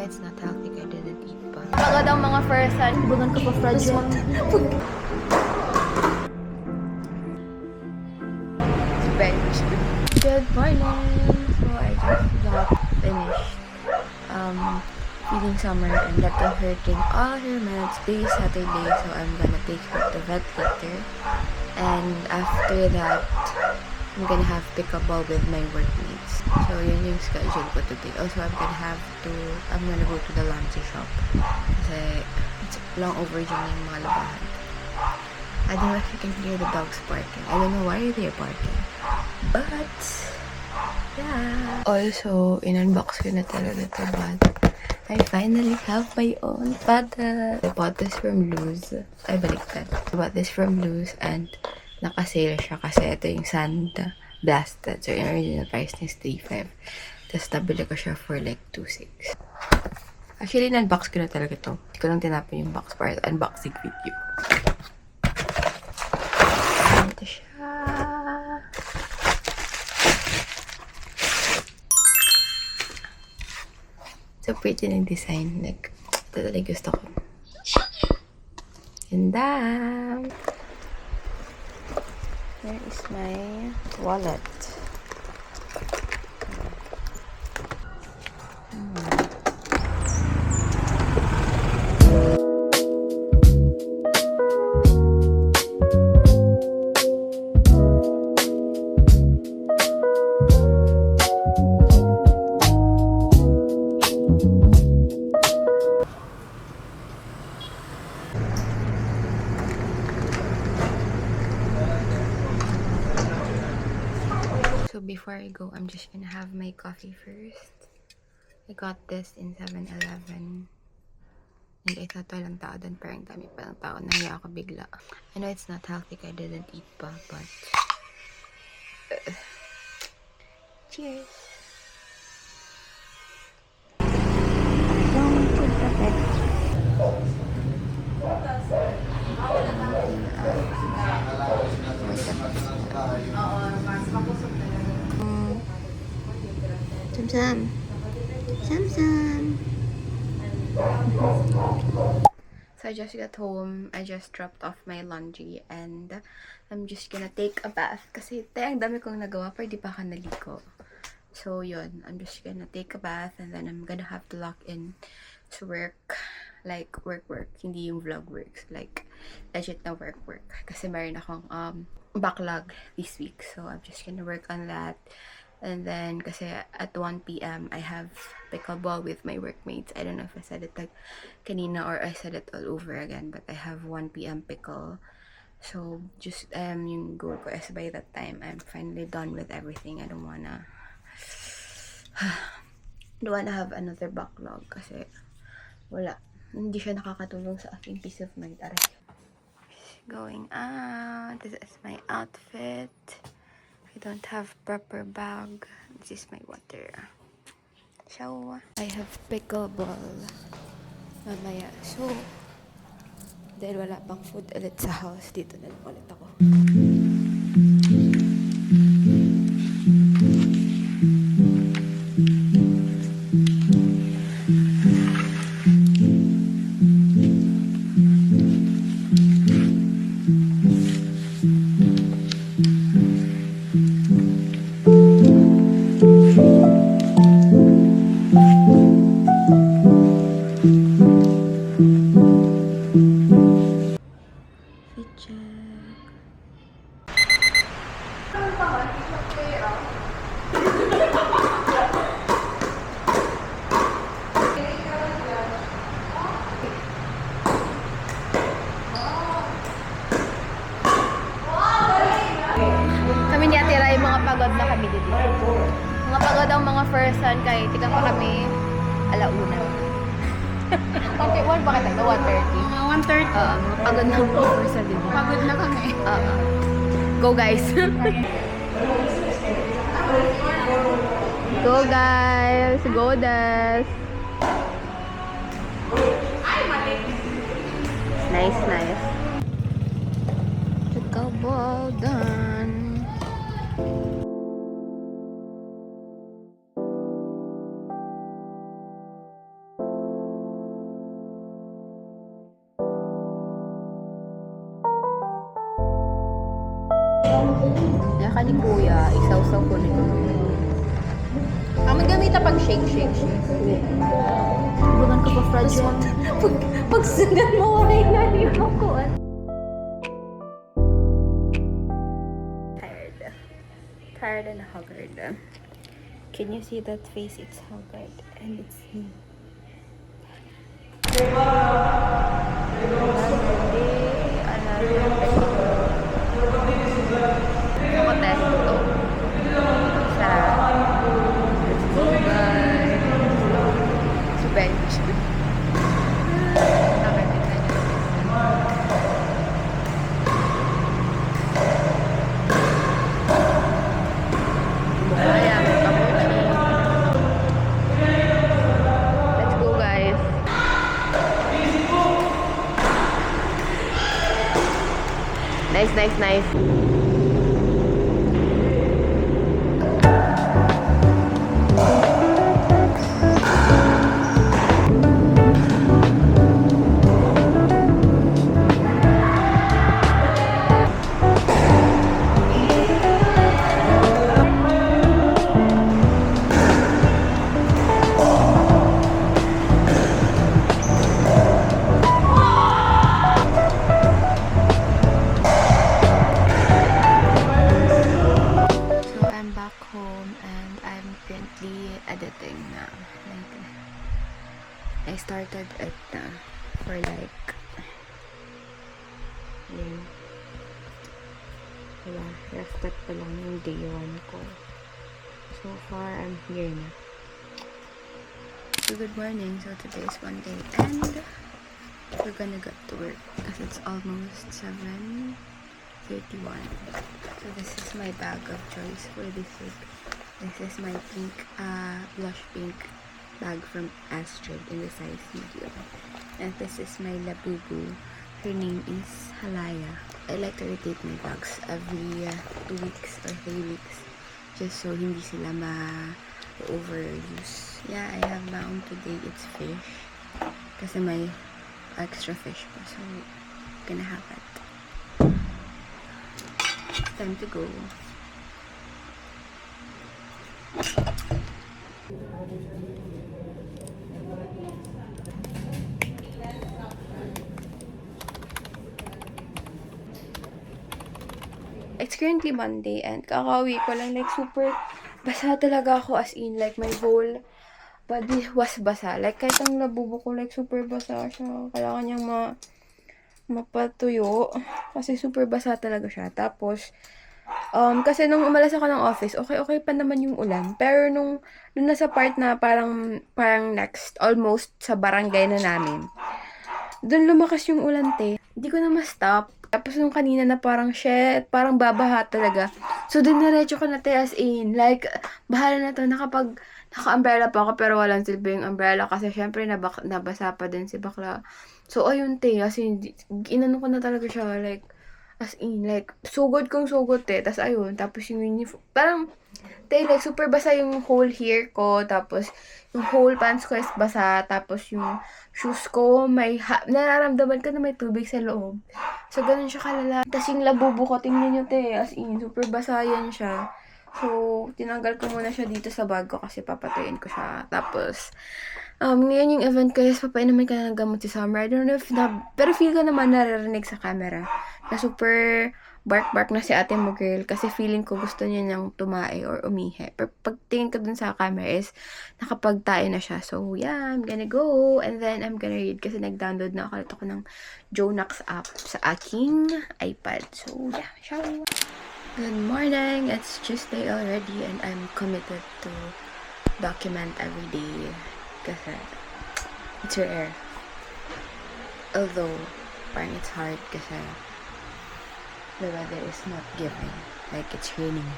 know it's not healthy, I didn't eat pa. Pagod ang mga person. Bugan ko pa fragile. Benched. Good morning! So I just got finished feeding Summer and that was hurting all her meds. Today is Saturday, so I'm gonna take her to vet later. And after that, I'm gonna have pickleball with my workmates. So yun yung schedule ko today. Also, I'm gonna go to the laundry shop. Kasi it's long overdue na yung mga labahan. I don't know if you can hear the dogs barking. I don't know why they're barking. But, yeah. Also, in-unbox ko na talaga ito, but I finally have my own paddle. I bought this from Luz. I baliktad. I bought this from Luz and naka-sale siya kasi ito yung Sand Blasted. So, yung original price niya is 3.5. Tapos, nabili ko siya for like 2.6. Actually, in-unbox ko na talaga ito. Hindi ko lang tinapon yung box para unboxing video. Ito siya. So pretty na design. Like, ito talaga gusto ko. Ganda! Here is my wallet. So before I go, I'm just gonna have my coffee first. I got this in 7-Eleven. And I thought walang tao doon, parang dami pa ng tao. Nahiya ako bigla. I know it's not healthy, I didn't eat pa, but cheers! Sam. So I just got home. I just dropped off my laundry and I'm just gonna take a bath kasi ang dami kong nagawa pero di pa ako naligo. So yun, I'm just gonna take a bath and then I'm gonna have to lock in to work. Like work. Hindi yung vlog works. Like legit na work. Kasi meron akong backlog this week. So I'm just gonna work on that. And then, kasi at 1 p.m. I have pickleball with my workmates. I don't know if I said it like kanina or I said it all over again. But I have 1 p.m. pickle. So, just yung goal ko is by that time, I'm finally done with everything. I don't wanna have another backlog kasi wala. Hindi siya nakakatulong sa aking peace of mind. Aray. Going out. This is my outfit. I don't have proper bag. This is my water. So, I have pickleball mamaya. So, dahil wala pang food ulit sa house, dito na lang ulit ako. Kami niyatira yung mga pagod na kami dito. Mga pagod ang mga person kay tika pa kami alauna. 1:31 bakit ito? 1:30? 1:30. Pagod na mga person dito. Pagod na kami. Go guys! Go guys! Go Des! Nice. Pickleball done. Yan ka ni Kuya, isaw-saw ko na ito. Gamit pag shake. Bukan ko pa fragile. Pag sundan mo, wala yung naliwag ko. Tired and haggard. Can you see that face? It's haggard and it's me. Ako test to. Sa bench. Nakakita niyo. Kaya, let's go, guys. Nice. So I'm back home and I'm currently editing now. I started it for like rested pa lang yung day 1 ko. So far, I'm here na. So good morning. So today is Monday and we're gonna get to work because it's almost 7:31. So this is my bag of choice for this week. This is my pink, blush pink bag from Astrid in the size medium. And this is my Labubu. Her name is Halaya. I like to rotate my bags every 2 weeks or 3 weeks just so hindi sila overuse. Yeah, I have found today it's fish kasi may extra fish pa. So, gonna have it. It's time to go. It's currently Monday and kakauwi ko lang, like super basa talaga ako, as in like my whole body was basa. Like kahit ang labubo ko, like super basa siya. Kailangan niyang mapatuyo kasi super basa talaga siya. Tapos kasi nung umalas ako ng office, okay pa naman yung ulan. Pero nung nasa part na parang next, almost sa barangay na namin, doon lumakas yung ulan, te. Hindi ko na ma-stop. Tapos nung kanina na parang shit, parang babaha talaga. So diniretso ko na, te, as in, like, bahala na to, naka-umbrella pa ako pero walang silbi yung umbrella kasi syempre nabasa pa din si bakla. So ayun, te, as in, inano ko na talaga siya, like, as in, like, sugod kong sugod, te. Tapos ayun, tapos yung uniform, parang, te, like, super basa yung whole hair ko, tapos yung whole pants ko is basa, tapos yung shoes ko, nararamdaman ko na may tubig sa loob. So, ganun siya kalala. Tapos yung labubo ko, tingnan nyo, te, as in, super basa yan siya. So, tinanggal ko muna siya dito sa bag ko kasi papatayin ko siya. Tapos, ngayon yung event ko is papainumin ka na ng gamot si Summer. I don't know if pero feel ko naman naririnig sa camera na super bark na si ate mo, girl, kasi feeling ko gusto niya niyang tumae or umihi. Pero pagtingin ko dun sa camera is nakapagtae na siya. So, yeah, I'm gonna go and then I'm gonna read kasi nag-download na ulit ako ng Jonax app sa aking iPad. So, yeah, shall we? Good morning! It's Tuesday already and I'm committed to document every day kasi it's rare. Although, parang it's hard kasi the weather is not giving. Like, it's raining.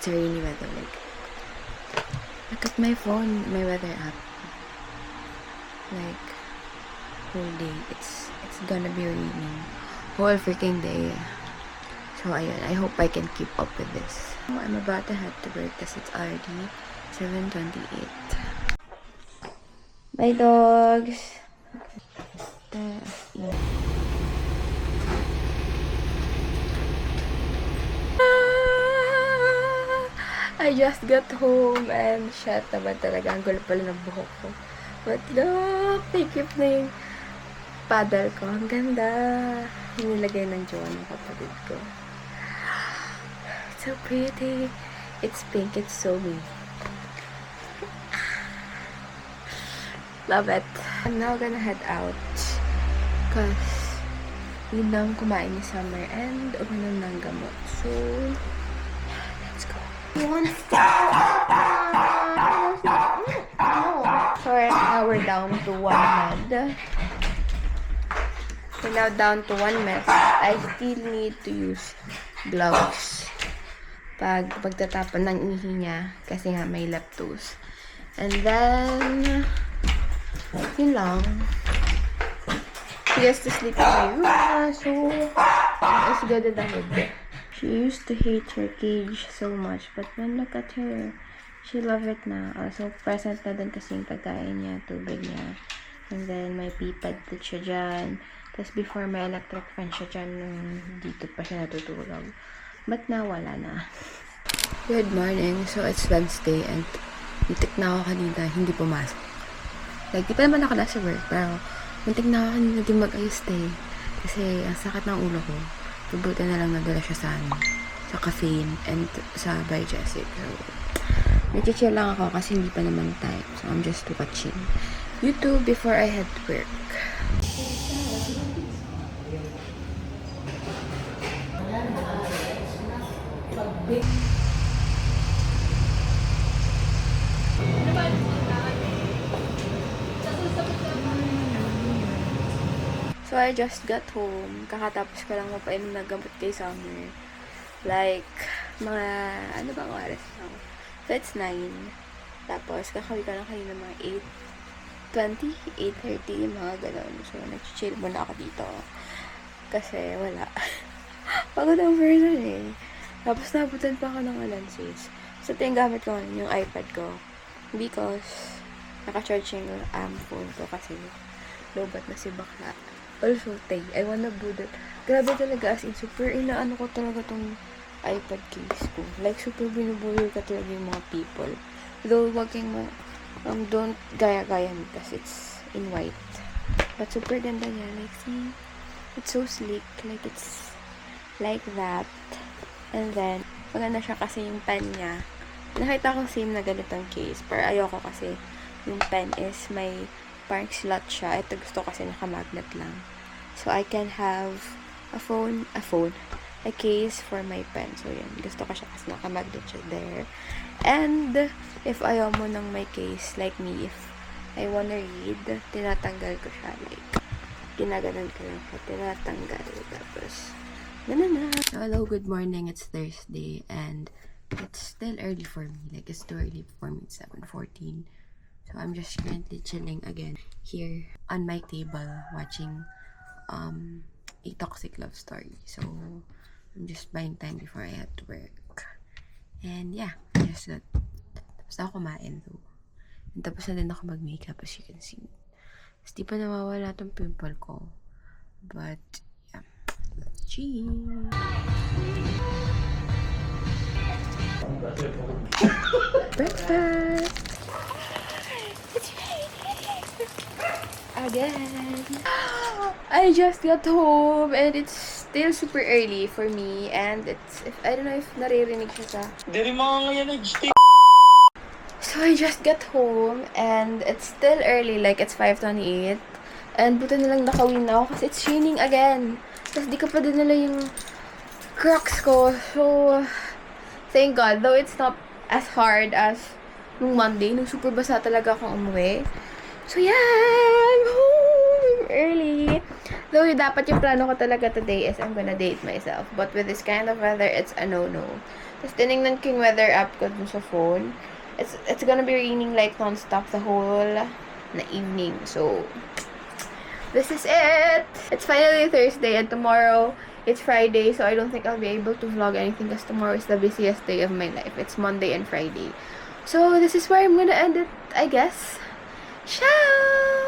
It's a rainy weather. Like, look at my phone, my weather app. Like, whole day, it's gonna be raining. Whole freaking day. So, ayun, I hope I can keep up with this. I'm about to head to work because it's already 7:28. Bye, dogs! I just got home and shit naman talaga. Ang gulo pala ng buhok ko. But look, tikip na yung paddle ko. Ang ganda. Nilagay ng jowa ng kapatid ko. It's so pretty. It's pink. It's so me. Love it. I'm now gonna head out. Cause yun lang kumain ni Summer and uminom ng gamot. So, let's go. You wanna stop? No. So, right now we're down to one med. We're now down to one med. I still need to use gloves pagtatapon ng ihi niya kasi nga may leptos. And then, yun lang. She has to sleep in my room, so it's good at the She used to hate her cage so much, but when look at her, she love it na. Also, present na din kasi yung pagkain niya, tubig niya. And then, may pipad din siya dyan. Tapos, before, may electric fan siya dyan nung dito pa siya natutulog. But now, wala na. Good morning. So, it's Wednesday and muntik na ako kanina, hindi pumasok. Like, di pa naman ako nasa work, pero muntik na ako kanina din mag-ayos day. Kasi, ang sakit ng ulo ko. Bubuti na lang nadala siya sa caffeine and sa Biogesic. So, nag-chill lang ako kasi hindi pa naman time. So, I'm just watching YouTube before I head to work. So, I just got home. Kakatapos ko lang mapainom na gamot kay Summer. Like, mga, ano bang oras now? So, it's 9. Tapos, kakawi ko lang kanina mga 8:20, 8:30, mga gano'n. So, nag-chill muna ako dito. Kasi, wala. Pagod ang person eh. Tapos, nabutan pa ako ng alansis. So, ito yung gamit ko ngayon, yung iPad ko. Because, naka-charge yung phone ko kasi lobat na si bakla. Also, tay, I wanna do that. Grabe talaga, as in, super inaano ko talaga tong iPad case ko. Like, super binubuyo ka talaga yung mga people. Though, wag kang, don't gaya-gaya me kasi it's in white. But super ganda niya. Like, see, it's so sleek. Like, it's like that. And then, maganda siya kasi yung pen niya. Nakita ko same na ganitong case. Pero ayoko kasi yung pen is may parang slot siya. Ito gusto kasi naka-magnet lang. So, I can have a case for my pen. So, yun. Gusto ko siya kasi naka-magnet siya there. And, if ayaw mo ng may case, like me, if I wanna read, tinatanggal ko siya. Like, ginaganon ko lang siya. Tinatanggal. Tapos, ganun na. Hello, good morning. It's Thursday. And, it's still early for me. Like, it's too early for me. It's 7:14. So, I'm just currently chilling again here on my table watching a toxic love story. So, I'm just buying time before I had to work. And yeah, just that. Tapos na ako kumain though. And tapos na din ako mag-makeup as you can see. Tapos di pa nawawala tong pimple ko. But, yeah. Let's cheese. Breakfast! Again. I just got home and it's still super early for me and it's, if I don't know if naririnig siya sa... Dari mga ngayon So I just got home and it's still early, like it's 5:28 and buti na lang nakawin na ako kasi it's raining again. Tapos di ko pa dinala yung Crocs ko. So, thank God, though it's not as hard as nung Monday, nung super basa talaga akong umuwi. So, yeah, I'm home early. Though, dapat yung plano ko talaga today is I'm gonna date myself. But with this kind of weather, it's a no-no. Tapos, tinignan ko yung weather app ko dun sa phone. It's gonna be raining like non-stop the whole na evening. So, this is it! It's finally Thursday and tomorrow, it's Friday. So, I don't think I'll be able to vlog anything because tomorrow is the busiest day of my life. It's Monday and Friday. So, this is where I'm gonna end it, I guess. Ciao!